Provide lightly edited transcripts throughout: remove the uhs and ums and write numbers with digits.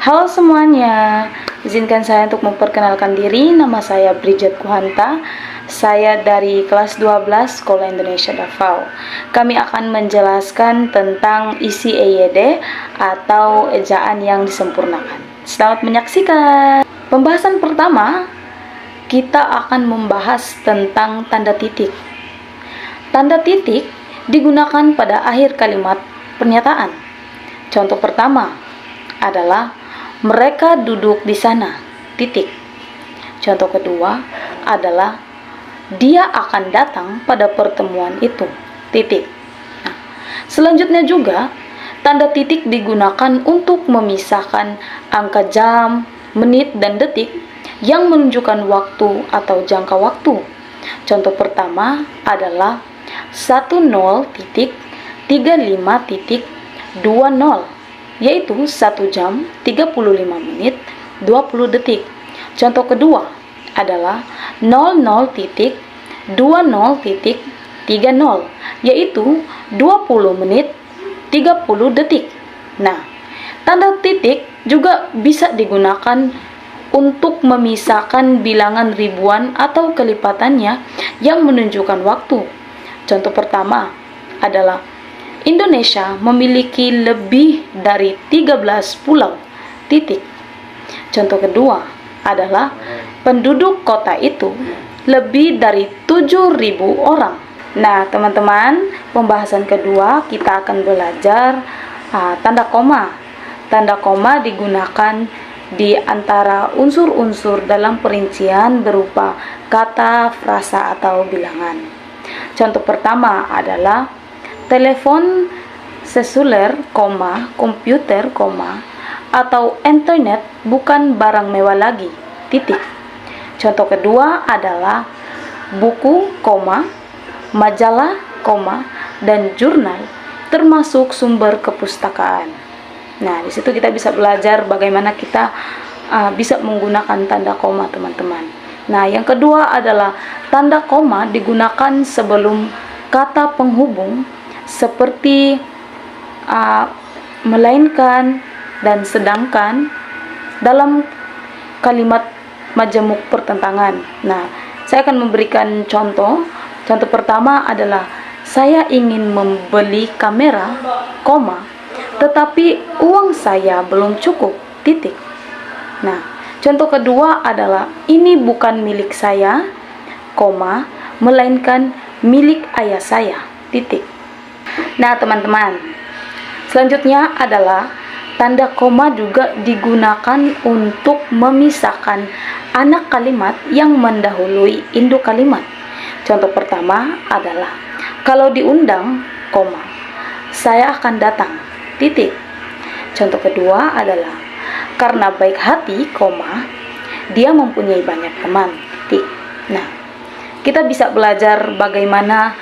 Halo semuanya, izinkan saya untuk memperkenalkan diri. Nama saya Bridget Kuhanta. Saya dari kelas 12 Sekolah Indonesia Davao. Kami akan menjelaskan tentang isi EYD atau ejaan yang disempurnakan. Selamat menyaksikan. Pembahasan pertama, kita akan membahas tentang tanda titik. Tanda titik digunakan pada akhir kalimat pernyataan. Contoh pertama adalah mereka duduk di sana, titik. Contoh kedua adalah dia akan datang pada pertemuan itu, titik. Nah, selanjutnya juga, tanda titik digunakan untuk memisahkan angka jam, menit, dan detik yang menunjukkan waktu atau jangka waktu. Contoh pertama adalah 10.35.20, yaitu 1 jam 35 menit 20 detik. Contoh kedua adalah 00.20.30, yaitu 20 menit 30 detik. Nah, tanda titik juga bisa digunakan untuk memisahkan bilangan ribuan atau kelipatannya yang menunjukkan waktu. Contoh pertama adalah Indonesia memiliki lebih dari 13 pulau, titik. Contoh kedua adalah penduduk kota itu lebih dari 7.000 orang. Nah, teman-teman, pembahasan kedua kita akan belajar tanda koma. Tanda koma digunakan di antara unsur-unsur dalam perincian berupa kata, frasa, atau bilangan. Contoh pertama adalah telepon seluler, komputer, atau internet bukan barang mewah lagi, titik. Contoh kedua adalah buku, majalah, dan jurnal termasuk sumber kepustakaan. Nah, di situ kita bisa belajar bagaimana kita bisa menggunakan tanda koma, teman-teman. Nah, yang kedua adalah tanda koma digunakan sebelum kata penghubung seperti melainkan dan sedangkan dalam kalimat majemuk pertentangan. Nah, saya akan memberikan contoh. Contoh pertama adalah saya ingin membeli kamera, tetapi uang saya belum cukup, titik. Nah, contoh kedua adalah ini bukan milik saya, melainkan milik ayah saya, titik. Nah, teman-teman, selanjutnya adalah tanda koma juga digunakan untuk memisahkan anak kalimat yang mendahului induk kalimat. Contoh pertama adalah kalau diundang, saya akan datang, titik. Contoh kedua adalah karena baik hati, dia mempunyai banyak teman, titik. Nah, kita bisa belajar bagaimana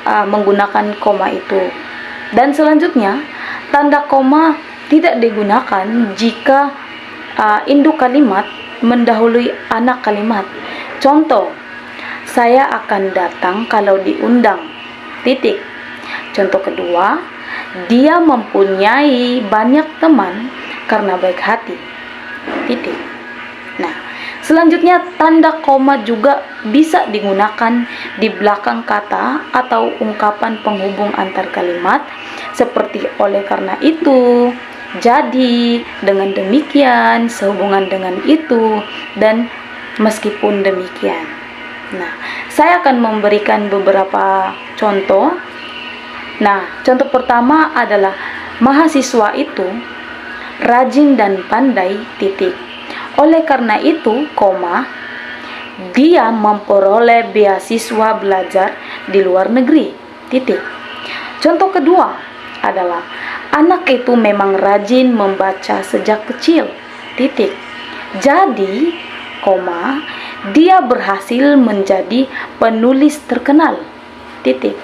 menggunakan koma itu. Dan selanjutnya, tanda koma tidak digunakan jika induk kalimat mendahului anak kalimat. Contoh, saya akan datang kalau diundang, titik. Contoh kedua, dia mempunyai banyak teman karena baik hati, titik. Nah, selanjutnya tanda koma juga bisa digunakan di belakang kata atau ungkapan penghubung antar kalimat seperti oleh karena itu, jadi, dengan demikian, sehubungan dengan itu, dan meskipun demikian. Nah, saya akan memberikan beberapa contoh. Nah, contoh pertama adalah mahasiswa itu rajin dan pandai, titik. Oleh karena itu, dia memperoleh beasiswa belajar di luar negeri, titik. Contoh kedua adalah anak itu memang rajin membaca sejak kecil, titik. Jadi, dia berhasil menjadi penulis terkenal, titik.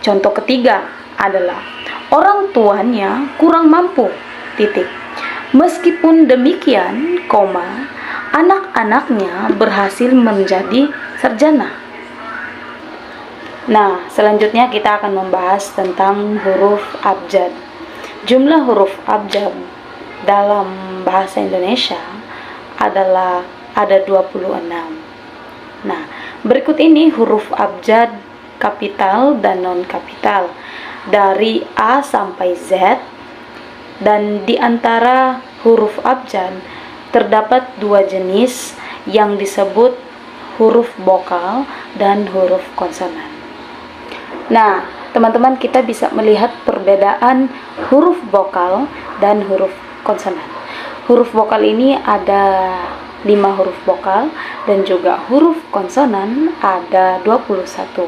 Contoh ketiga adalah orang tuanya kurang mampu, titik. Meskipun demikian, anak-anaknya berhasil menjadi sarjana. Nah, selanjutnya kita akan membahas tentang huruf abjad. Jumlah huruf abjad dalam dalam bahasa Indonesia adalah ada 26. Nah, berikut ini huruf abjad kapital dan non-kapital dari A sampai Z, dan di antara huruf abjad terdapat dua jenis yang disebut huruf vokal dan huruf konsonan. Nah, teman-teman, kita bisa melihat perbedaan huruf vokal dan huruf konsonan. Huruf vokal ini ada 5 huruf vokal dan juga huruf konsonan ada 21.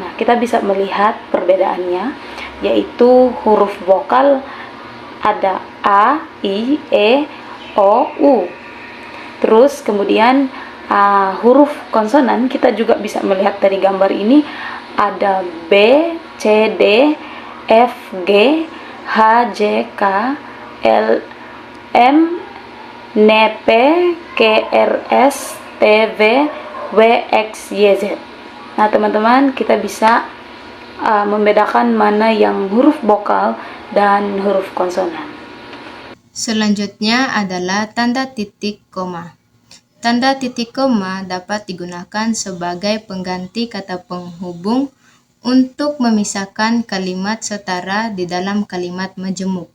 Nah, kita bisa melihat perbedaannya, yaitu huruf vokal ada A, I, E, O, U. Terus kemudian huruf konsonan kita juga bisa melihat dari gambar ini ada B, C, D, F, G, H, J, K, L, M, N, P, Q, R, S, T, V, W, X, Y, Z. Nah, teman-teman, kita bisa membedakan mana yang huruf vokal dan huruf konsonan. Selanjutnya adalah tanda titik koma. Tanda titik koma dapat digunakan sebagai pengganti kata penghubung untuk memisahkan kalimat setara di dalam kalimat majemuk.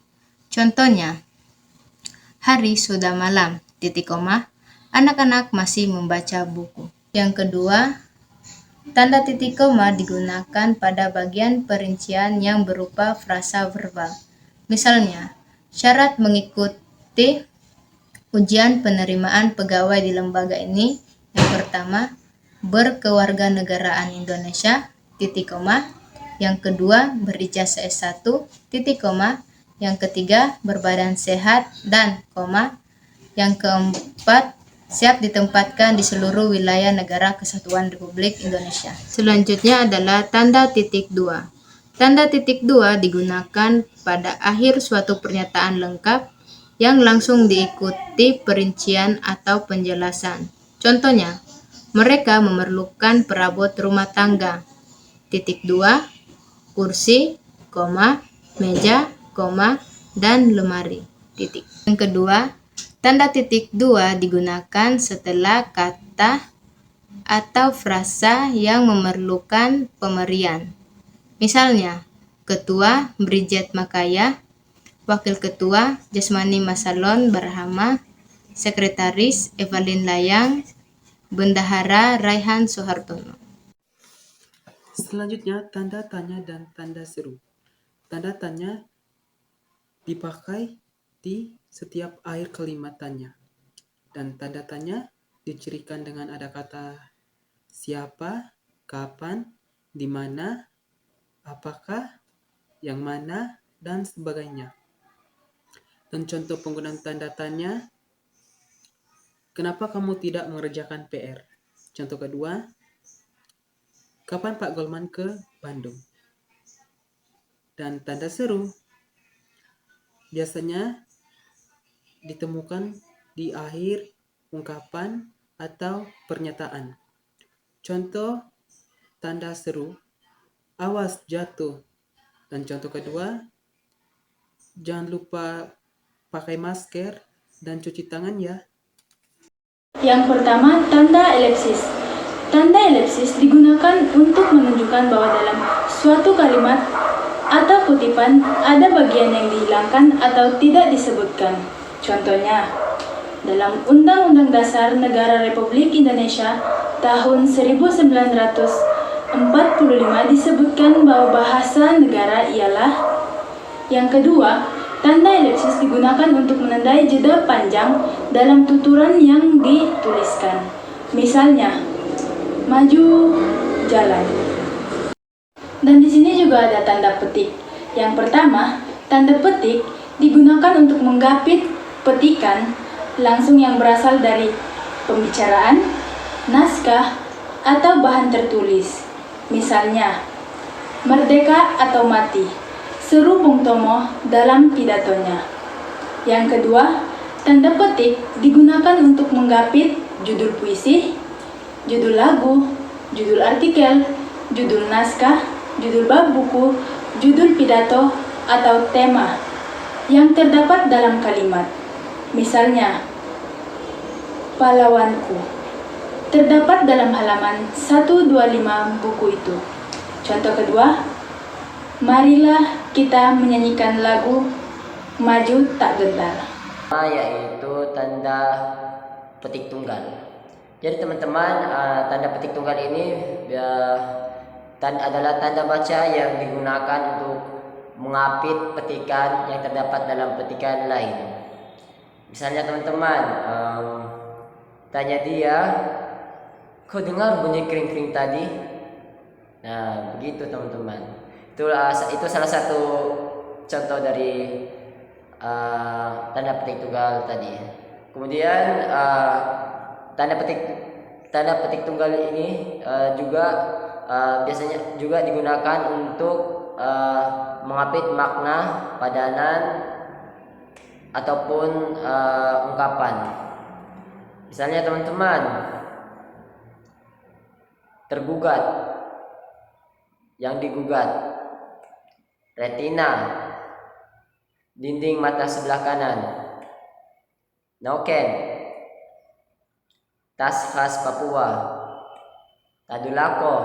Contohnya, hari sudah malam, titik koma, anak-anak masih membaca buku. Yang kedua, tanda titik koma digunakan pada bagian perincian yang berupa frasa verbal. Misalnya, syarat mengikuti ujian penerimaan pegawai di lembaga ini. Yang pertama, berkewarganegaraan Indonesia, titik koma. Yang kedua, berijazah S1, titik koma. Yang ketiga, berbadan sehat dan koma. Yang keempat, siap ditempatkan di seluruh wilayah negara kesatuan Republik Indonesia. Selanjutnya adalah tanda titik dua. Tanda titik dua digunakan pada akhir suatu pernyataan lengkap yang langsung diikuti perincian atau penjelasan. Contohnya, mereka memerlukan perabot rumah tangga, titik dua, kursi, koma, meja, koma, dan lemari, titik. Yang kedua, tanda titik dua digunakan setelah kata atau frasa yang memerlukan pemberian. Misalnya, Ketua Bridget Makaya, Wakil Ketua Jasmani Masalon Barahama, Sekretaris Evelyn Layang, Bendahara Raihan Soehartono. Selanjutnya, tanda tanya dan tanda seru. Tanda tanya dipakai di setiap akhir kalimat tanya. Dan tanda tanya dicirikan dengan ada kata siapa, kapan, di mana, apakah, yang mana, dan sebagainya. Dan contoh penggunaan tanda tanya, kenapa kamu tidak mengerjakan PR? Contoh kedua, kapan Pak Golman ke Bandung? Dan tanda seru biasanya ditemukan di akhir ungkapan atau pernyataan. Contoh tanda seru, awas jatuh. Dan contoh kedua, jangan lupa pakai masker dan cuci tangan ya. Yang pertama, tanda elipsis. Tanda elipsis digunakan untuk menunjukkan bahwa dalam suatu kalimat atau kutipan ada bagian yang dihilangkan atau tidak disebutkan. Contohnya, dalam Undang-Undang Dasar Negara Republik Indonesia tahun 1945 disebutkan bahwa bahasa negara ialah. Yang kedua, tanda elipsis digunakan untuk menandai jeda panjang dalam tuturan yang dituliskan. Misalnya, maju, jalan. Dan di sini juga ada tanda petik. Yang pertama, tanda petik digunakan untuk menggapit petikan langsung yang berasal dari pembicaraan, naskah, atau bahan tertulis. Misalnya, merdeka atau mati, seru Bung Tomo dalam pidatonya. Yang kedua, tanda petik digunakan untuk menggapit judul puisi, judul lagu, judul artikel, judul naskah, judul bab buku, judul pidato, atau tema yang terdapat dalam kalimat. Misalnya, pahlawanku terdapat dalam halaman 125 buku itu. Contoh kedua, marilah kita menyanyikan lagu Maju Tak Gentar. Yaitu tanda petik tunggal. Jadi teman-teman, tanda petik tunggal ini adalah tanda baca yang digunakan untuk mengapit petikan yang terdapat dalam petikan lain. Misalnya teman-teman, tanya dia, kau dengar bunyi kering-kering tadi? Nah, begitu teman-teman. Itu salah satu contoh dari tanda petik tunggal tadi. Kemudian tanda petik tunggal ini juga biasanya juga digunakan untuk mengapit makna, padanan ataupun ungkapan. Misalnya teman-teman, tergugat, yang digugat, retina, dinding mata sebelah kanan, noken, tas khas Papua, tadulako,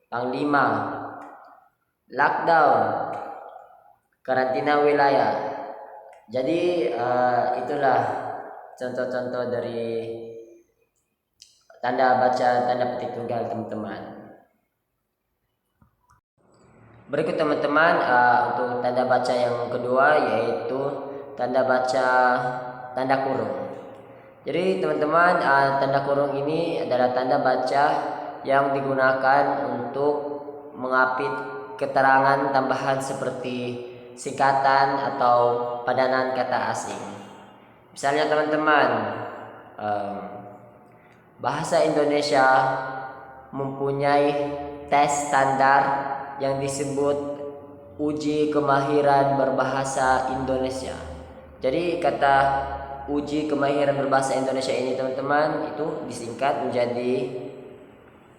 panglima, lockdown, karantina wilayah. Jadi itulah contoh-contoh dari tanda petik tunggal teman-teman. Berikut teman-teman untuk tanda baca yang kedua, yaitu tanda baca tanda kurung. Jadi teman-teman, tanda kurung ini adalah tanda baca yang digunakan untuk mengapit keterangan tambahan seperti singkatan atau padanan kata asing. Misalnya teman-teman, bahasa Indonesia mempunyai tes standar yang disebut uji kemahiran berbahasa Indonesia. Jadi kata uji kemahiran berbahasa Indonesia ini teman-teman itu disingkat menjadi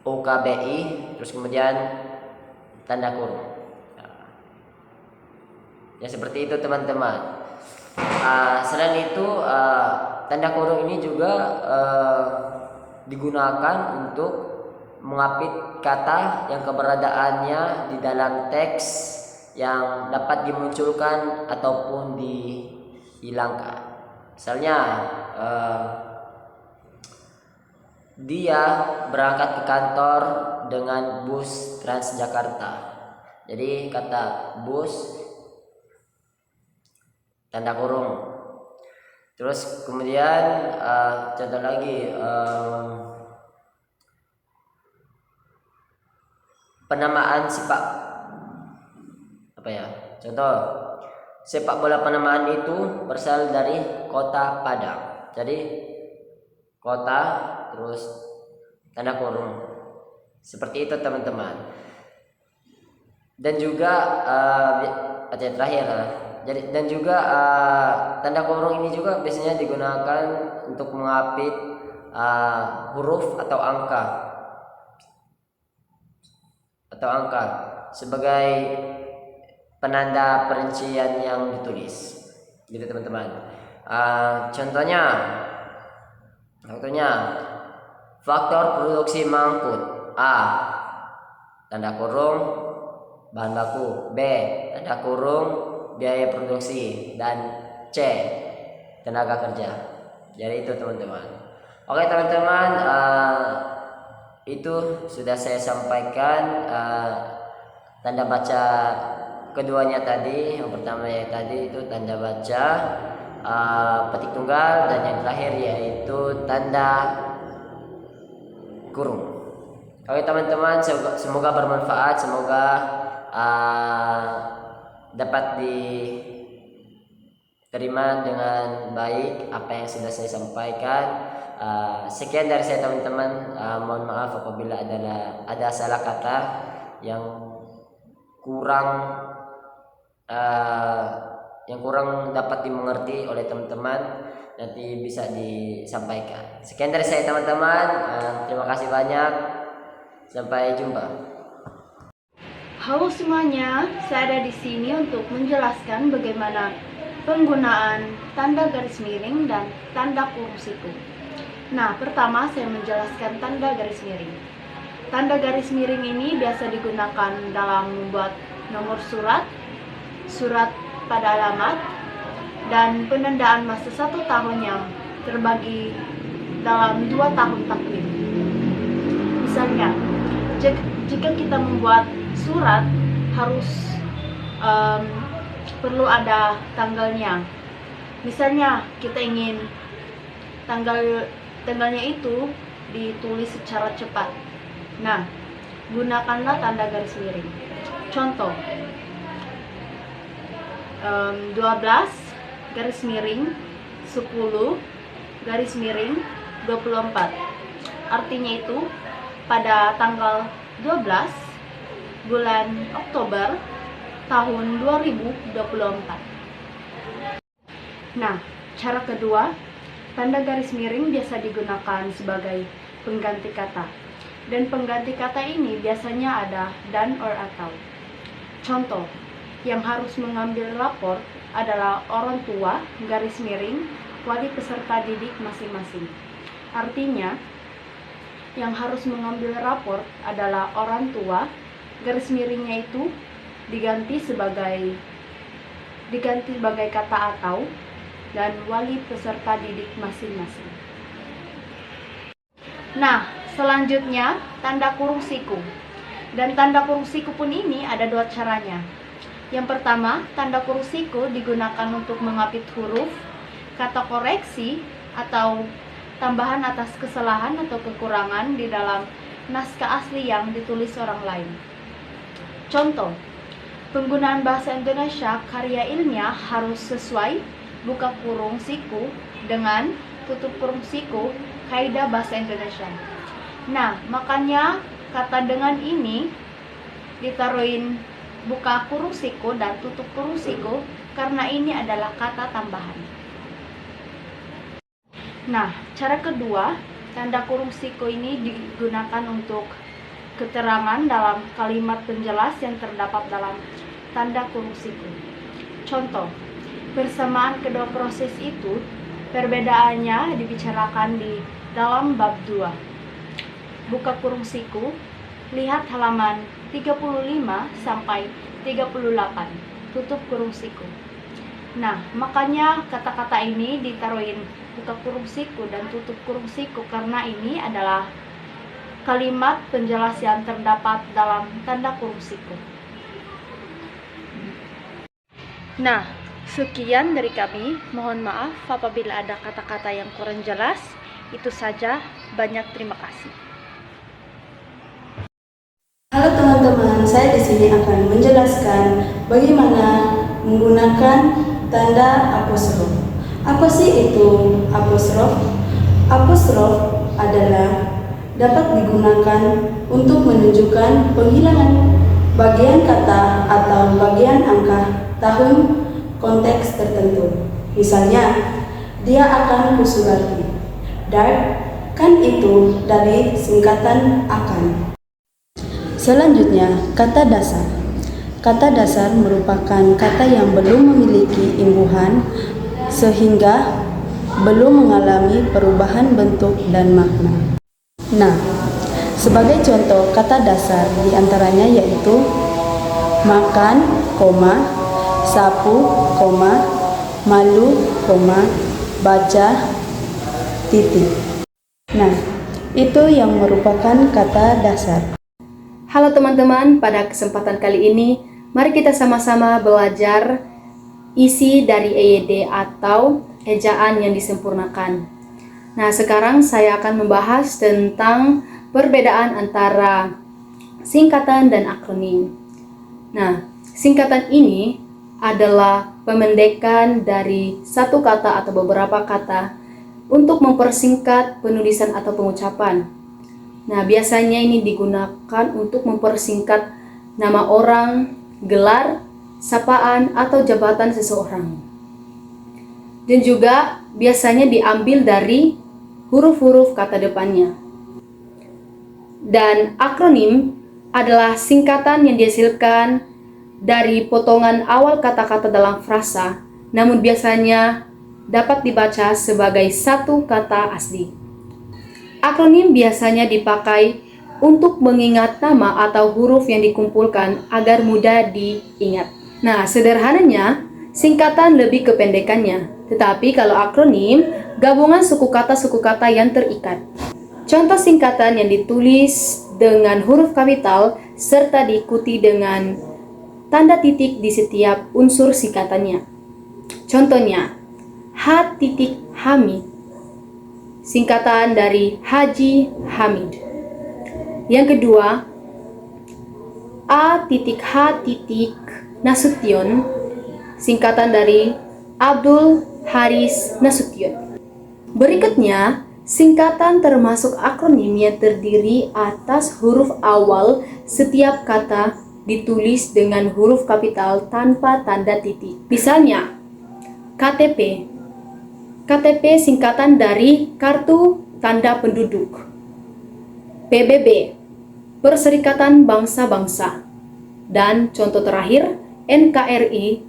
UKBI, terus kemudian tanda kurung. Ya seperti itu teman-teman. Selain itu tanda kurung ini juga digunakan untuk mengapit kata yang keberadaannya di dalam teks yang dapat dimunculkan ataupun dihilangkan. Misalnya dia berangkat ke kantor dengan bus Transjakarta. Jadi kata bus tanda kurung. Terus kemudian contoh lagi, penamaan contoh sepak bola penamaan itu berasal dari kota Padang. Jadi kota terus tanda kurung. Seperti itu teman-teman. Dan juga terakhir, dan juga tanda kurung ini juga biasanya digunakan untuk mengapit huruf atau angka sebagai penanda perincian yang ditulis, gitu teman-teman. Contohnya faktor produksi mangkut: A, tanda kurung bahan baku, B, tanda kurung biaya produksi, dan C, tenaga kerja. Jadi itu teman-teman. Oke teman-teman, itu sudah saya sampaikan tanda baca keduanya tadi. Yang pertama tadi itu tanda baca petik tunggal, dan yang terakhir yaitu tanda kurung. Oke teman-teman, semoga bermanfaat, semoga dapat diterima dengan baik apa yang sudah saya sampaikan. Sekian dari saya teman-teman. Mohon maaf apabila ada salah kata yang kurang dapat dimengerti oleh teman-teman, nanti bisa disampaikan. Sekian dari saya teman-teman. Terima kasih banyak. Sampai jumpa. Halo semuanya, saya ada di sini untuk menjelaskan bagaimana penggunaan tanda garis miring dan tanda kurung siku. Nah, pertama saya menjelaskan tanda garis miring. Tanda garis miring ini biasa digunakan dalam membuat nomor surat, surat pada alamat, dan penandaan masa 1 tahun yang terbagi dalam 2 tahun takvim. Misalnya, jika kita membuat surat harus perlu ada tanggalnya. Misalnya kita ingin tanggalnya itu ditulis secara cepat. Nah, gunakanlah tanda garis miring. Contoh, 12 garis miring 10 garis miring 24. Artinya itu pada tanggal 12 bulan Oktober tahun 2024. Nah, cara kedua, tanda garis miring biasa digunakan sebagai pengganti kata. Dan pengganti kata ini biasanya ada dan or atau. Contoh, yang harus mengambil rapor adalah orang tua garis miring wali peserta didik masing-masing. Artinya, yang harus mengambil rapor adalah orang tua garis miringnya itu diganti sebagai kata atau dan wali peserta didik masing-masing. Nah, selanjutnya tanda kurung siku. Dan tanda kurung siku pun ini ada 2 caranya. Yang pertama, tanda kurung siku digunakan untuk mengapit huruf, kata koreksi, atau tambahan atas kesalahan atau kekurangan di dalam naskah asli yang ditulis orang lain. Contoh, penggunaan bahasa Indonesia karya ilmiah harus sesuai buka kurung siku dengan tutup kurung siku kaidah bahasa Indonesia. Nah, makanya kata dengan ini ditaruhin buka kurung siku dan tutup kurung siku karena ini adalah kata tambahan. Nah, cara kedua, tanda kurung siku ini digunakan untuk keterangan dalam kalimat penjelas yang terdapat dalam tanda kurung siku. Contoh, persamaan kedua proses itu perbedaannya dibicarakan di dalam bab 2. Buka kurung siku, lihat halaman 35 sampai 38. Tutup kurung siku. Nah, makanya kata-kata ini ditaruhin buka kurung siku dan tutup kurung siku karena ini adalah kalimat penjelas yang terdapat dalam tanda kurung siku. Nah, sekian dari kami. Mohon maaf apabila ada kata-kata yang kurang jelas. Itu saja. Banyak terima kasih. Halo teman-teman, saya di sini akan menjelaskan bagaimana menggunakan tanda apostrof. Apa sih itu apostrof? Apostrof adalah dapat digunakan untuk menunjukkan penghilangan bagian kata atau bagian angka tahun konteks tertentu. Misalnya, dia akan kusurati. Dark kan itu dari singkatan akan. Selanjutnya, kata dasar. Kata dasar merupakan kata yang belum memiliki imbuhan sehingga belum mengalami perubahan bentuk dan makna. Nah, sebagai contoh kata dasar diantaranya yaitu makan, sapu, malu, baca, titik. Nah, itu yang merupakan kata dasar. Halo teman-teman, pada kesempatan kali ini mari kita sama-sama belajar isi dari EYD atau ejaan yang disempurnakan. Nah, sekarang saya akan membahas tentang perbedaan antara singkatan dan akronim. Nah, singkatan ini adalah pemendekan dari satu kata atau beberapa kata untuk mempersingkat penulisan atau pengucapan. Nah, biasanya ini digunakan untuk mempersingkat nama orang, gelar, sapaan, atau jabatan seseorang. Dan juga biasanya diambil dari huruf-huruf kata depannya. Dan akronim adalah singkatan yang dihasilkan dari potongan awal kata-kata dalam frasa namun biasanya dapat dibaca sebagai satu kata asli. Akronim biasanya dipakai untuk mengingat nama atau huruf yang dikumpulkan agar mudah diingat. Nah, sederhananya, singkatan lebih kependekannya. Tetapi kalau akronim, gabungan suku kata yang terikat. Contoh singkatan yang ditulis dengan huruf kapital serta diikuti dengan tanda titik di setiap unsur singkatannya. Contohnya, H. Hamid, singkatan dari Haji Hamid. Yang kedua, A. H. Nasution, singkatan dari Abdul Haris Nasution. Berikutnya, singkatan termasuk akronim yang terdiri atas huruf awal setiap kata ditulis dengan huruf kapital tanpa tanda titik. Misalnya, KTP. KTP singkatan dari Kartu Tanda Penduduk. PBB, Perserikatan Bangsa-Bangsa. Dan contoh terakhir, NKRI,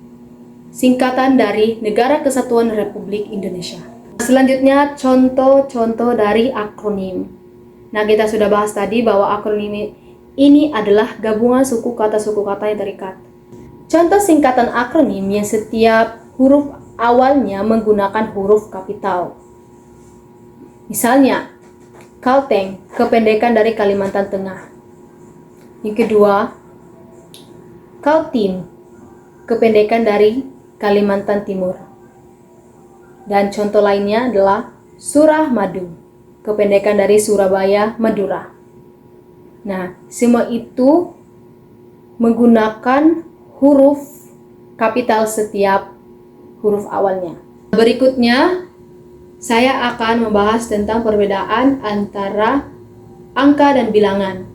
singkatan dari Negara Kesatuan Republik Indonesia. Selanjutnya, contoh-contoh dari akronim. Nah, kita sudah bahas tadi bahwa akronim ini adalah gabungan suku kata yang terikat. Contoh singkatan akronim yang setiap huruf awalnya menggunakan huruf kapital. Misalnya, Kalteng, kependekan dari Kalimantan Tengah. Yang kedua, Kaltim, kependekan dari Kalimantan Timur. Dan contoh lainnya adalah Surah Madu, kependekan dari Surabaya, Madura. Nah, semua itu menggunakan huruf kapital setiap huruf awalnya. Berikutnya, saya akan membahas tentang perbedaan antara angka dan bilangan.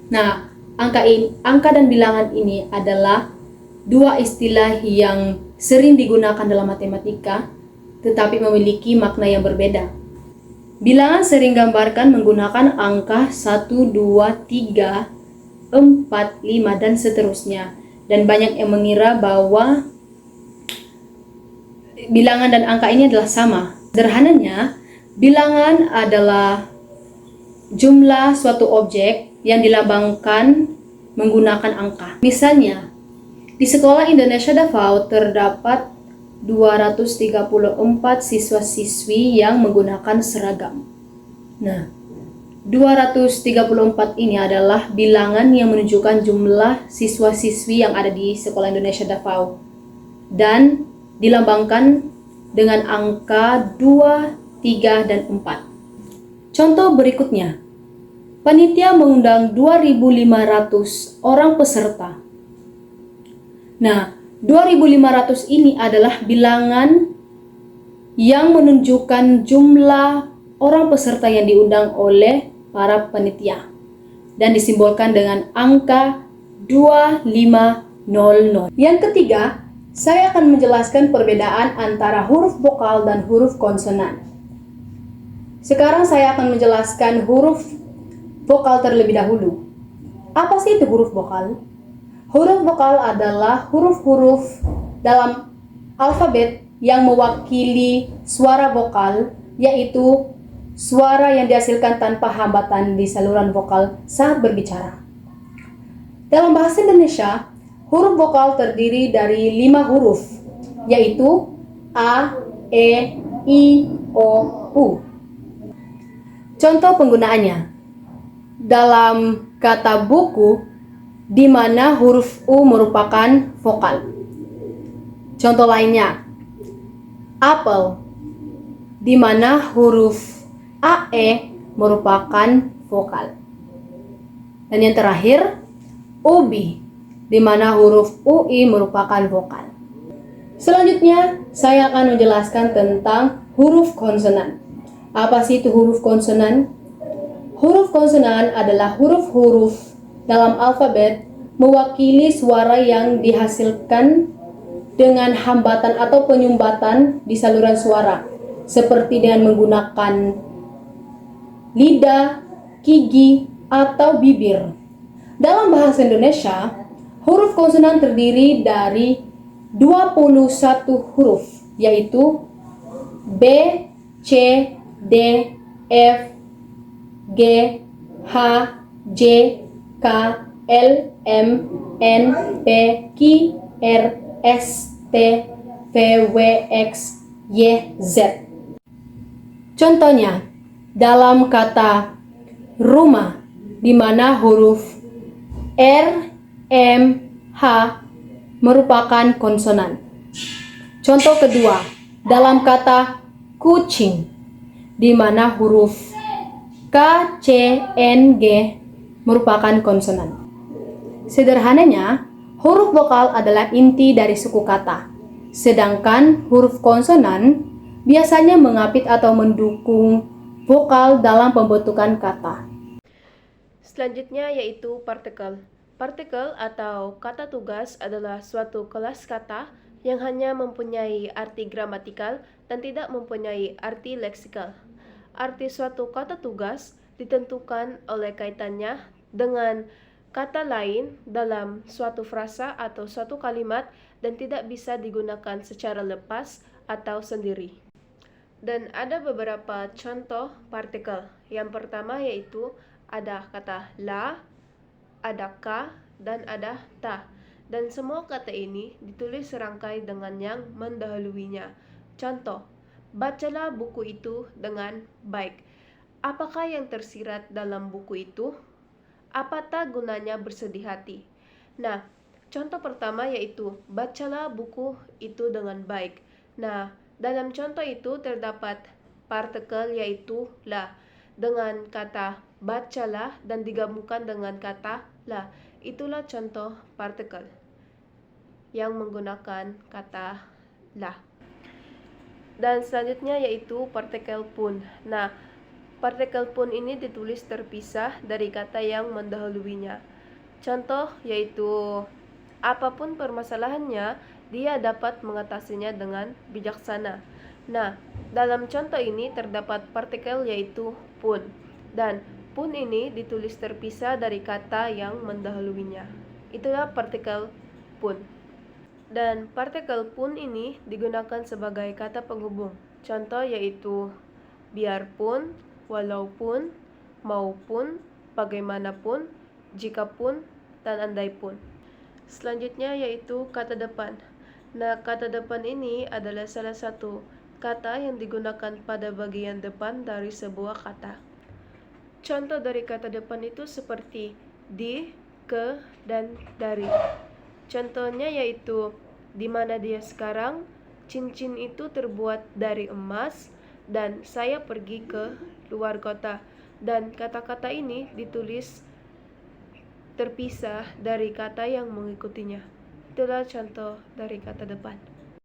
Nah, angka dan bilangan ini adalah dua istilah yang sering digunakan dalam matematika, tetapi memiliki makna yang berbeda. Bilangan sering gambarkan menggunakan angka 1, 2, 3, 4, 5, dan seterusnya. Dan banyak yang mengira bahwa bilangan dan angka ini adalah sama. Sederhananya, bilangan adalah jumlah suatu objek yang dilambangkan menggunakan angka. Misalnya, di Sekolah Indonesia Davao terdapat 234 siswa-siswi yang menggunakan seragam. Nah, 234 ini adalah bilangan yang menunjukkan jumlah siswa-siswi yang ada di Sekolah Indonesia Davao dan dilambangkan dengan angka 2, 3, dan 4. Contoh berikutnya, panitia mengundang 2.500 orang peserta. Nah, 2.500 ini adalah bilangan yang menunjukkan jumlah orang peserta yang diundang oleh para panitia dan disimbolkan dengan angka 2500. Yang ketiga, saya akan menjelaskan perbedaan antara huruf vokal dan huruf konsonan. Sekarang saya akan menjelaskan huruf vokal terlebih dahulu. Apa sih itu huruf vokal? Huruf vokal adalah huruf-huruf dalam alfabet yang mewakili suara vokal, yaitu suara yang dihasilkan tanpa hambatan di saluran vokal saat berbicara. Dalam bahasa Indonesia, huruf vokal terdiri dari 5 huruf, yaitu A, E, I, O, U. Contoh penggunaannya. Dalam kata buku, di mana huruf U merupakan vokal. Contoh lainnya, apel, di mana huruf AE merupakan vokal. Dan yang terakhir, ubi, di mana huruf UI merupakan vokal. Selanjutnya, saya akan menjelaskan tentang huruf konsonan. Apa sih itu huruf konsonan? Huruf konsonan adalah huruf-huruf dalam alfabet mewakili suara yang dihasilkan dengan hambatan atau penyumbatan di saluran suara, seperti dengan menggunakan lidah, gigi, atau bibir. Dalam bahasa Indonesia, huruf konsonan terdiri dari 21 huruf, yaitu B, C, D, F, G, H, J, K, L, M, N, P, Q, R, S, T, V, W, X, Y, Z. Contohnya, dalam kata rumah, di mana huruf R, M, H merupakan konsonan. Contoh kedua, dalam kata kucing, di mana huruf K, C, N, G merupakan konsonan. Sederhananya, huruf vokal adalah inti dari suku kata, sedangkan huruf konsonan biasanya mengapit atau mendukung vokal dalam pembentukan kata. Selanjutnya yaitu partikel. Partikel atau kata tugas adalah suatu kelas kata yang hanya mempunyai arti gramatikal dan tidak mempunyai arti leksikal. Arti suatu kata tugas ditentukan oleh kaitannya dengan kata lain dalam suatu frasa atau suatu kalimat dan tidak bisa digunakan secara lepas atau sendiri. Dan ada beberapa contoh partikel. Yang pertama yaitu ada kata la, ada ka, dan ada ta. Dan semua kata ini ditulis serangkai dengan yang mendahuluinya. Contoh, bacalah buku itu dengan baik. Apakah yang tersirat dalam buku itu? Apatah gunanya bersedih hati? Nah, contoh pertama yaitu bacalah buku itu dengan baik. Nah, dalam contoh itu terdapat partikel yaitu la dengan kata bacalah dan digabungkan dengan kata la. Itulah contoh partikel yang menggunakan kata la. Dan selanjutnya yaitu partikel pun. Nah, partikel pun ini ditulis terpisah dari kata yang mendahuluinya. Contoh yaitu apapun permasalahannya, dia dapat mengatasinya dengan bijaksana. Nah, dalam contoh ini terdapat partikel yaitu pun. Dan pun ini ditulis terpisah dari kata yang mendahuluinya. Itulah partikel pun. Dan partikel pun ini digunakan sebagai kata penghubung. Contoh yaitu biarpun, walaupun, maupun, bagaimanapun, jikapun, dan andaipun. Selanjutnya yaitu kata depan. Nah, kata depan ini adalah salah satu kata yang digunakan pada bagian depan dari sebuah kata. Contoh dari kata depan itu seperti di, ke, dan dari. Contohnya yaitu di mana dia sekarang, cincin itu terbuat dari emas, dan saya pergi ke luar kota. Dan kata-kata ini ditulis terpisah dari kata yang mengikutinya. Itulah contoh dari kata depan.